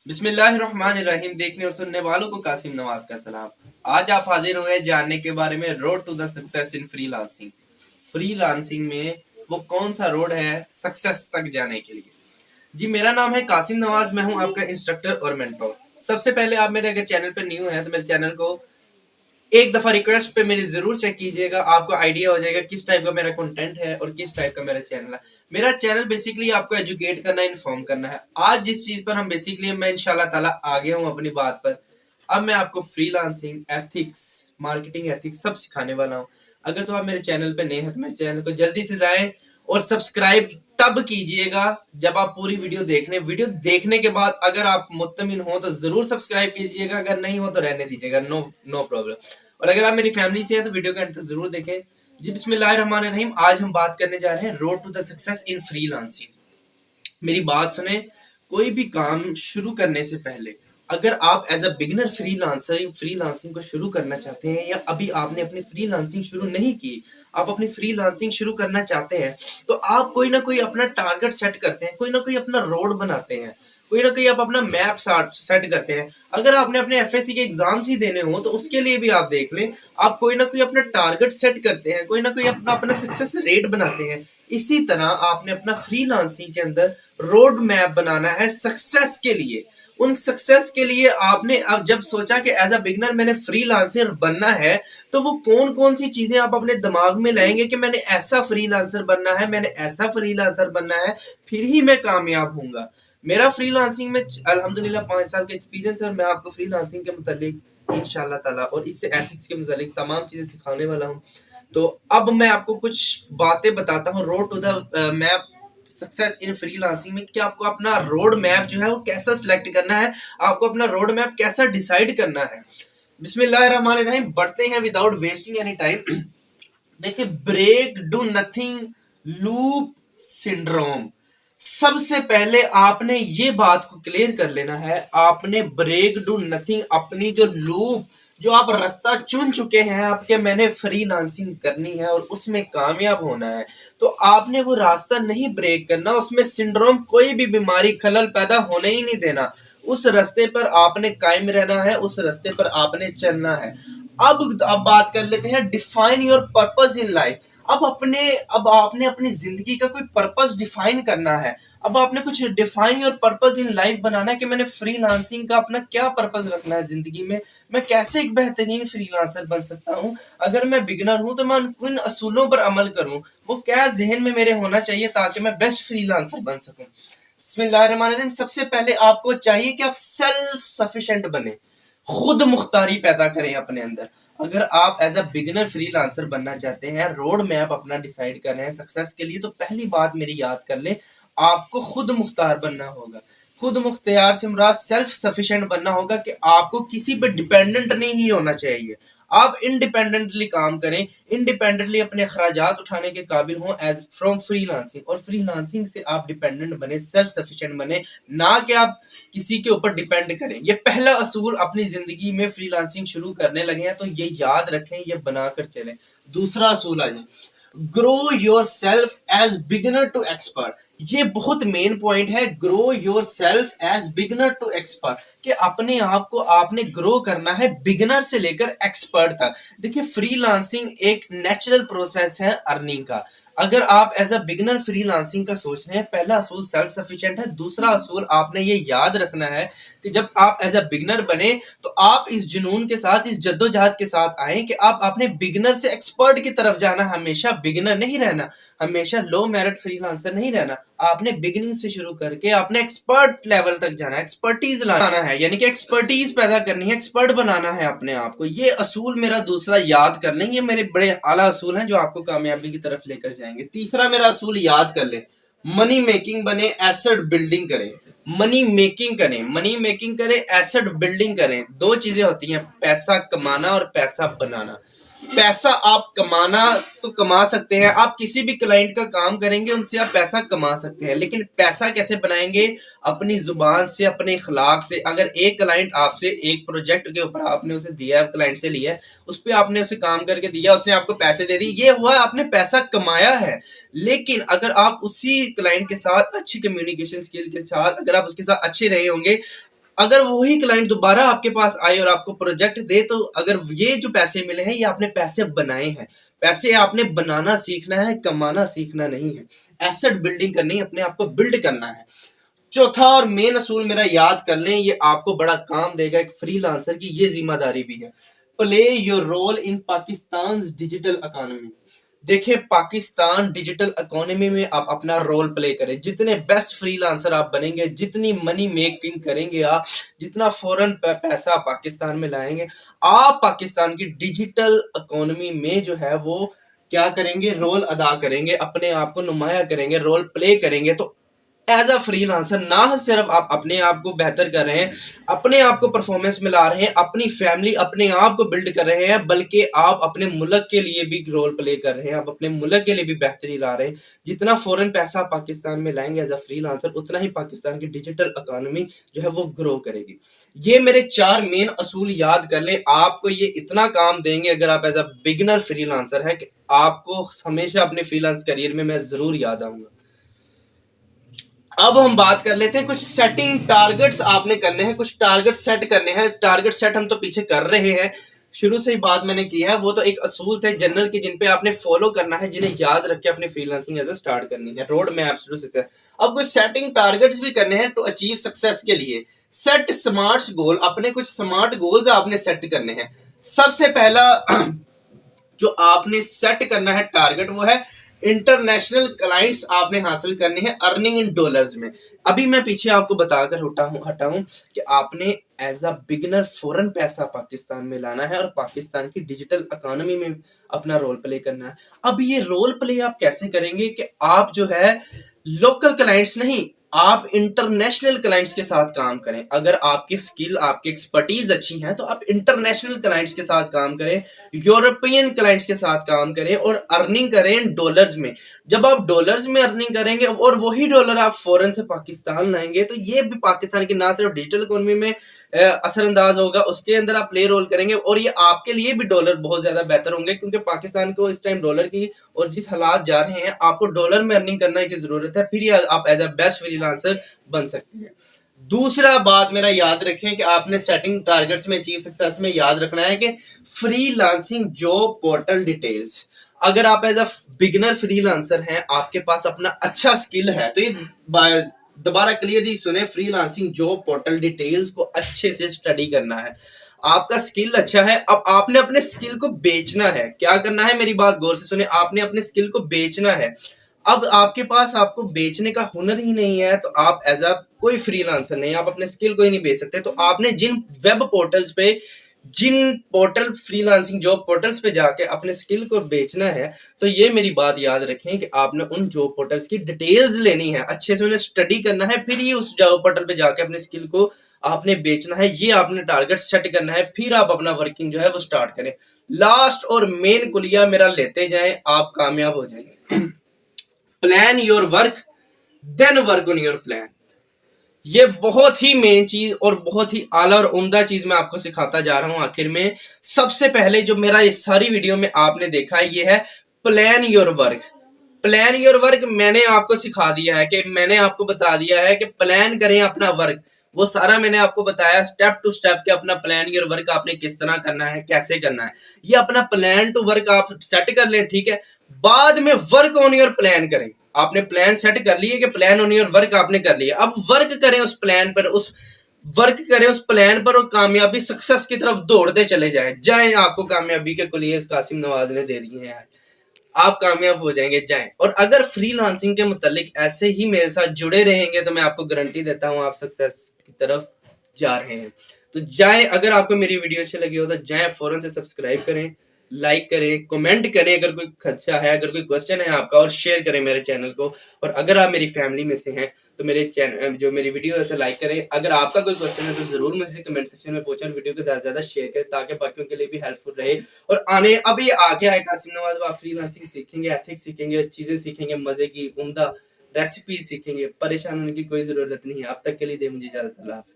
बिस्मिल्लाहिर्रहमानिर्रहीम। देखने और सुनने वालों को कासिम नवाज का सलाम। आज आप हाजिर हुए जानने के बारे में road to the success in freelancing. Freelancing में वो कौन सा रोड है सक्सेस तक जाने के लिए। जी, मेरा नाम है कासिम नवाज। मैं हूं आपका इंस्ट्रक्टर और मेंटोर। सबसे पहले आप मेरे अगर चैनल पर न्यू हैं तो मेरे चैनल को एक दफा रिक्वेस्ट पे मेरी जरूर चेक कीजिएगा। आपको आइडिया हो जाएगा किस टाइप का मेरा कंटेंट है और किस टाइप का मेरा चैनल है। मेरा चैनल बेसिकली आपको एजुकेट करना, इन्फॉर्म करना है। आज जिस चीज पर हम बेसिकली मैं इंशाल्लाह ताला आगे हूं अपनी बात पर। अब मैं आपको फ्रीलांसिंग एथिक्स, मार्केटिंग एथिक्स सब सिखाने वाला हूं। अगर तो आप मेरे चैनल पे नए हैं तो मेरे चैनल को जल्दी से जाएं और सब्सक्राइब तब कीजिएगा जब आप पूरी वीडियो देख लें। वीडियो देखने के बाद अगर आप मुत्तमिन हो तो जरूर सब्सक्राइब कीजिएगा, अगर नहीं हो तो रहने दीजिएगा, नो नो प्रॉब्लम। और अगर आप मेरी फैमिली से हैं तो वीडियो का अंत जरूर देखें। जी, बिस्मिल्लाहिर्रहमानिर्रहीम। आज हम बात करने जा रहे हैं road to the success in freelancing. मेरी बात सुने। कोई भी काम शुरू करने से पहले अगर आप एज अ बिगिनर फ्रीलांसिंग को शुरू करना चाहते हैं या अभी आपने अपनी फ्रीलांसिंग शुरू नहीं की, आप अपनी फ्रीलांसिंग शुरू करना चाहते हैं, तो आप कोई ना कोई अपना टारगेट सेट करते हैं, कोई ना कोई अपना रोड बनाते हैं, कोई ना कोई आप अपना मैप सेट करते हैं। अगर आपने अपने एफएससी के एग्जाम्स ही देने हो तो उसके लिए भी आप देख लें, आप कोई ना कोई अपना टारगेट सेट करते हैं, कोई ना कोई अपना अपना सक्सेस रेट बनाते हैं। इसी तरह आपने अपना फ्रीलांसिंग के अंदर रोड मैप बनाना है सक्सेस के लिए। उन सक्सेस के लिए आपने अब जब सोचा कि एज अ बिगनर मैंने फ्रीलांसर बनना है, तो वो कौन कौन सी चीजें आप अपने दिमाग में लाएंगे कि मैंने ऐसा फ्रीलांसर बनना है, मैंने ऐसा फ्रीलांसर बनना है, फिर ही मैं कामयाब हूंगा। मेरा फ्रीलांसिंग में अल्हम्दुलिल्लाह 5 साल का एक्सपीरियंस है और मैं आपको फ्रीलांसिंग के मुतालिक इंशाल्लाह ताला और इससे एथिक्स के मुतालिक तमाम चीजें सिखाने वाला हूँ। तो अब मैं आपको कुछ बातें बताता हूँ road to the map success in freelancing में, कि आपको अपना रोड मैप जो है वो कैसा सिलेक्ट करना है, आपको अपना रोड मैप कैसा डिसाइड करना है। बिस्मिल्लाहिर्रहमानिर्रहीम। बढ़ते हैं विदाउट वेस्टिंग एनी टाइम। देखिए, break do nothing loop syndrome. सबसे पहले आपने ये बात को क्लियर कर लेना है, आपने ब्रेक डू नथिंग, अपनी जो लूप, जो आप रास्ता चुन चुके हैं आपके मैंने फ्रीलांसिंग करनी है और उसमें कामयाब होना है, तो आपने वो रास्ता नहीं ब्रेक करना, उसमें सिंड्रोम, कोई भी बीमारी खलल पैदा होने ही नहीं देना। उस रास्ते पर आपने कायम रहना है, उस रास्ते पर आपने चलना है। अब बात कर लेते हैं define your purpose in life. अब आपने अपनी जिंदगी का कोई पर्पस डिफाइन करना है। अब आपने कुछ define your purpose in life बनाना है कि मैंने फ्रीलांसिंग का अपना क्या पर्पस रखना है जिंदगी में, मैं कैसे एक बेहतरीन फ्रीलांसर बन सकता हूँ। अगर मैं बिगनर हूं तो मैं उन असूलों पर अमल करूं, वो क्या जहन में मेरे होना चाहिए ताकि मैं बेस्ट फ्रीलांसर बन सकूं। बिस्मिल्लाहिर्रहमानिर्रहीम। सबसे पहले आपको चाहिए कि आप सेल्फ सफिशिएंट बने, खुद मुख्तारी पैदा करें अपने अंदर। अगर आप एज अ बिगिनर फ्रीलांसर बनना चाहते हैं, रोड मैप अपना डिसाइड कर रहे हैं सक्सेस के लिए, तो पहली बात मेरी याद कर ले, आपको खुद मुख्तार बनना होगा। खुद मुख्तियार से मुराद सेल्फ सफिशिएंट बनना होगा कि आपको किसी पे डिपेंडेंट नहीं होना चाहिए। आप इंडिपेंडेंटली काम करें, इंडिपेंडेंटली अपने अखराजात उठाने के काबिल हों एज फ्रॉम फ्रीलांसिंग, और फ्रीलांसिंग से आप डिपेंडेंट बने, सेल्फ सफिशिएंट बने, ना कि आप किसी के ऊपर डिपेंड करें। ये पहला असूल अपनी जिंदगी में फ्रीलांसिंग शुरू करने लगे हैं तो ये याद रखें, ये बनाकर चलें। दूसरा असूल आ जाए, grow yourself as beginner to expert. ये बहुत मेन पॉइंट है, grow yourself as beginner to expert, कि अपने आप को आपने ग्रो करना है बिगिनर से लेकर एक्सपर्ट तक। देखिए, फ्रीलांसिंग एक नेचुरल प्रोसेस है अर्निंग का। अगर आप एज अ बिगिनर फ्रीलांसिंग का सोच रहे हैं, पहला असूल सेल्फ सफिशिएंट है। दूसरा असूल आपने ये याद रखना है कि जब आप एज अ बिगिनर बने तो आप इस जुनून के साथ, इस जद्दोजहद के साथ आए कि आप अपने बिगिनर से एक्सपर्ट की तरफ जाना, हमेशा बिगिनर नहीं रहना, हमेशा लो मेरिट फ्रीलांसर नहीं रहना। आपने बिगिनिंग से शुरू करके आपने एक्सपर्ट लेवल तक जाना है, एक्सपर्टीज लाना है, यानी कि एक्सपर्टीज पैदा करनी है, एक्सपर्ट बनाना है अपने आप को। ये असूल मेरा दूसरा याद कर लें, ये मेरे बड़े आला असूल हैं जो आपको कामयाबी की तरफ लेकर जाएंगे। तीसरा मेरा असूल याद कर लें, मनी मेकिंग बने, एसेट बिल्डिंग करें। मनी मेकिंग करें, मनी मेकिंग करें, एसेट बिल्डिंग करें। दो चीजें होती हैं, पैसा कमाना और पैसा बनाना। पैसा आप कमाना तो कमा सकते हैं, आप किसी भी क्लाइंट का काम करेंगे उनसे आप पैसा कमा सकते हैं, लेकिन पैसा कैसे बनाएंगे? अपनी जुबान से, अपने इखलाक से। अगर एक क्लाइंट आपसे एक प्रोजेक्ट के ऊपर आपने उसे दिया, क्लाइंट से लिया, उस पर आपने उसे काम करके दिया, उसने आपको पैसे दे दिए, ये हुआ आपने पैसा कमाया है। लेकिन अगर आप उसी क्लाइंट के साथ अच्छी कम्युनिकेशन स्किल के साथ, अगर आप उसके साथ अच्छे रहे होंगे, अगर वही क्लाइंट दोबारा आपके पास आए और आपको प्रोजेक्ट दे, तो अगर ये जो पैसे मिले हैं ये आपने पैसे बनाए हैं, पैसे आपने बनाना सीखना है, कमाना सीखना नहीं है, एसेट बिल्डिंग करनी है, अपने आप को बिल्ड करना है। चौथा और मेन असूल मेरा याद कर लें, ये आपको बड़ा काम देगा, एक फ्रीलांसर की ये जिम्मेदारी भी है, play your role in Pakistan digital economy. देखिए, पाकिस्तान डिजिटल इकोनॉमी में आप अपना रोल प्ले करें। जितने बेस्ट फ्रीलांसर आप बनेंगे, जितनी मनी मेकिंग करेंगे आप, जितना फॉरेन पैसा पाकिस्तान में लाएंगे, आप पाकिस्तान की डिजिटल इकोनॉमी में जो है वो क्या करेंगे, रोल अदा करेंगे, अपने आप को नुमाया करेंगे, रोल प्ले करेंगे। तो एज अ फ्रीलांसर ना सिर्फ आप अपने आप को बेहतर कर रहे हैं, अपने आप को परफॉर्मेंस में ला रहे हैं, अपनी फैमिली, अपने आप को बिल्ड कर रहे हैं, बल्कि आप अपने मुल्क के लिए भी रोल प्ले कर रहे हैं, आप अपने मुल्क के लिए भी बेहतरी ला रहे हैं। जितना फॉरेन पैसा पाकिस्तान में लाएंगे एज अ फ्रीलांसर, उतना ही पाकिस्तान की डिजिटल इकोनॉमी जो है वो ग्रो करेगी। ये मेरे 4 मेन असूल याद कर ले, आपको ये इतना काम देंगे अगर आप एज अ बिगिनर फ्रीलांसर है, कि आपको हमेशा अपने फ्रीलांस करियर में मैं जरूर याद आऊंगा। अब हम बात कर लेते हैं कुछ सेटिंग टारगेट्स आपने करने हैं, कुछ टारगेट सेट करने हैं। टारगेट सेट हम तो पीछे कर रहे हैं, शुरू से ही बात मैंने की है, वो तो एक असूल थे जनरल के जिन पे आपने फॉलो करना है, जिन्हें याद रख के अपनी फ्रीलांसिंग एज स्टार्ट करनी है, रोड मैप्स टू सक्सेस। अब कुछ सेटिंग टारगेट्स भी करने हैं टू अचीव सक्सेस के लिए। सेट स्मार्ट गोल, अपने कुछ स्मार्ट गोल्स आपने सेट करने हैं। सबसे पहला जो आपने सेट करना है टारगेट, वो है इंटरनेशनल क्लाइंट्स आपने हासिल करने हैं अर्निंग इन डॉलर्स में। अभी मैं पीछे आपको बताकर हटाऊं कि आपने एज अ बिगिनर फॉरेन पैसा पाकिस्तान में लाना है और पाकिस्तान की डिजिटल इकोनॉमी में अपना रोल प्ले करना है। अब ये रोल प्ले आप कैसे करेंगे कि आप जो है लोकल क्लाइंट्स नहीं, आप इंटरनेशनल क्लाइंट्स के साथ काम करें। अगर आपकी स्किल, आपकी एक्सपर्टीज अच्छी है, तो आप इंटरनेशनल क्लाइंट्स के साथ काम करें, यूरोपियन क्लाइंट्स के साथ काम करें और अर्निंग करें डॉलर्स में। जब आप डॉलर्स में अर्निंग करेंगे और वही डॉलर आप फॉरेन से पाकिस्तान लाएंगे, तो ये भी पाकिस्तान की ना सिर्फ डिजिटल इकोनॉमी में असरअंदाज होगा, उसके अंदर आप प्ले रोल करेंगे और ये आपके लिए भी डॉलर बहुत ज्यादा बेहतर होंगे, क्योंकि पाकिस्तान को इस टाइम डॉलर की और जिस हालात जा रहे हैं, आपको डॉलर में अर्निंग करने की जरूरत है, फिर आप एज अ बेस्ट फ्रीलांसर बन सकते हैं। दूसरा बात मेरा याद रखें कि आपने सेटिंग टारगेट्स में अचीव सक्सेस में याद रखना है कि फ्रीलांसिंग जॉब पोर्टल डिटेल्स। अगर आप एज अ बिगिनर फ्रीलांसर हैं, आपके पास अपना अच्छा स्किल है, तो ये दोबारा क्लियरली सुने, फ्रीलांसिंग जॉब पोर्टल डिटेल्स को अच्छे से स्टडी करना है। आपका स्किल अच्छा है, अब आपने अपने स्किल को बेचना है। क्या करना है, मेरी बात गौर से सुने, आपने अपने स्किल को बेचना है। अब आपके पास आपको बेचने का हुनर ही नहीं है, तो आप एज अ कोई फ्रीलांसर नहीं, आप अपने स्किल को ही नहीं बेच सकते। तो आपने जिन वेब पोर्टल्स पे, जिन पोर्टल फ्रीलांसिंग जॉब पोर्टल्स पे जाके अपने स्किल को बेचना है, तो ये मेरी बात याद रखें कि आपने उन जॉब पोर्टल्स की डिटेल्स लेनी है, अच्छे से उन्हें स्टडी करना है, फिर ही उस जॉब पोर्टल पे जाके अपने स्किल को आपने बेचना है। ये आपने टारगेट सेट करना है, फिर आप अपना वर्किंग जो है वो स्टार्ट करें। लास्ट और मेन कुलिया मेरा लेते जाएं, आप कामयाब हो जाएंगे। Plan your work, then work on your plan. ये बहुत ही मेन चीज और बहुत ही आला और उम्दा चीज मैं आपको सिखाता जा रहा हूं आखिर में। सबसे पहले जो मेरा इस सारी वीडियो में आपने देखा है, ये है plan your work. Plan your work मैंने आपको सिखा दिया है, कि मैंने आपको बता दिया है कि प्लान करें अपना वर्क। वो सारा मैंने आपको बताया स्टेप टू स्टेप कि अपना प्लान योर वर्क आपने किस तरह करना है, कैसे करना है। ये अपना प्लान टू वर्क आप सेट कर लें, ठीक है। बाद में वर्क ऑन योर प्लान करें। आपने प्लान सेट कर लिए कि प्लान ऑन योर वर्क आपने कर लिया, अब वर्क करें उस प्लान पर, उस वर्क करें उस प्लान पर और कामयाबी सक्सेस की तरफ दौड़ते चले जाएं। आपको कामयाबी के कुलियस कासिम नवाज ने दे दिए हैं, आप कामयाब हो जाएंगे, जाएं। और अगर फ्रीलांसिंग के मुतालिक ऐसे ही मेरे साथ जुड़े रहेंगे, तो मैं आपको गारंटी देता हूं आप सक्सेस की तरफ जा रहे हैं। तो जाएं, अगर आपको मेरी वीडियो अच्छी लगी हो तो जाएं, फौरन से सब्सक्राइब करें, लाइक करें, कमेंट करें अगर कोई खदशा है, अगर कोई क्वेश्चन है आपका, और शेयर करें मेरे चैनल को। और अगर आप मेरी फैमिली में से हैं, तो मेरे चैनल जो मेरी वीडियो है उसे लाइक करें। अगर आपका कोई क्वेश्चन है तो जरूर मुझे कमेंट सेक्शन में पूछें, वीडियो को ज्यादा से ज्यादा शेयर करें, ताकि बाकियों के लिए भी हेल्पफुल रहे। और आने अभी आगे आए कासिम नवाज, आप फ्रीलांसिंग सीखेंगे, एथिक्स सीखेंगे, चीजें सीखेंगे, मजे की उम्दा रेसिपी सीखेंगे। परेशान होने की कोई जरूरत नहीं है। अब तक के लिए दे मुझे इजाजत। अल्लाह हाफिज़।